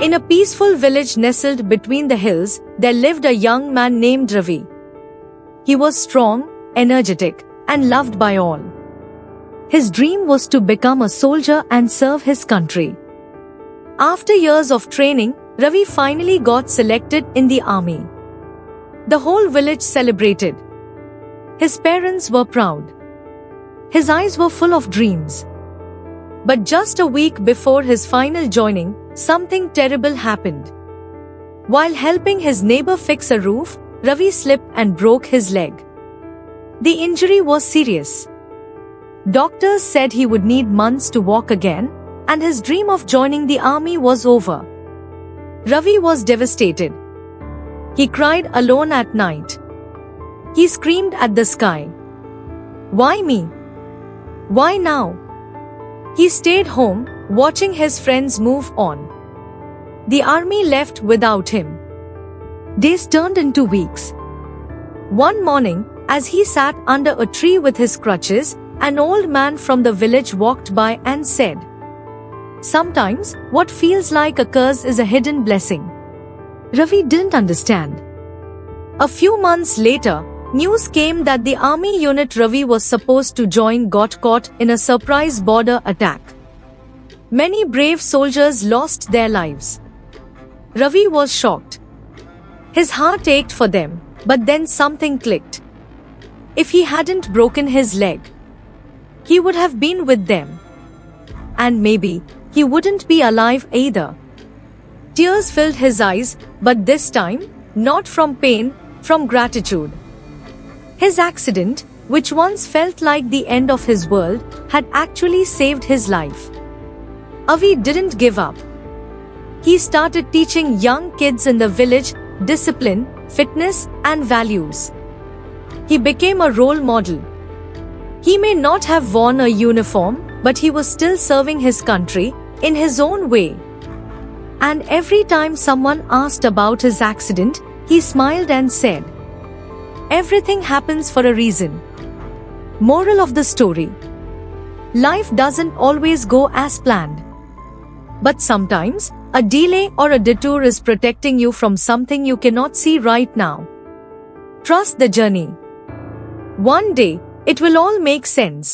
In a peaceful village nestled between the hills, there lived a young man named Ravi. He was strong, energetic, and loved by all. His dream was to become a soldier and serve his country. After years of training, Ravi finally got selected in the army. The whole village celebrated. His parents were proud. His eyes were full of dreams. But just a week before his final joining, something terrible happened. While helping his neighbor fix a roof, Ravi slipped and broke his leg. The injury was serious. Doctors said he would need months to walk again, and his dream of joining the army was over. Ravi was devastated. He cried alone at night. He screamed at the sky. Why me? Why now? He stayed home, watching his friends move on. The army left without him. Days turned into weeks. One morning, as he sat under a tree with his crutches, an old man from the village walked by and said, "Sometimes, what feels like a curse is a hidden blessing." Ravi didn't understand. A few months later, news came that the army unit Ravi was supposed to join got caught in a surprise border attack. Many brave soldiers lost their lives. Ravi was shocked. His heart ached for them, but then something clicked. If he hadn't broken his leg, he would have been with them. And maybe, he wouldn't be alive either. Tears filled his eyes, but this time, not from pain, from gratitude. His accident, which once felt like the end of his world, had actually saved his life. Ravi didn't give up. He started teaching young kids in the village discipline, fitness, and values. He became a role model. He may not have worn a uniform, but he was still serving his country in his own way. And every time someone asked about his accident, he smiled and said, "Everything happens for a reason." Moral of the story: life doesn't always go as planned. But sometimes, a delay or a detour is protecting you from something you cannot see right now. Trust the journey. One day, it will all make sense.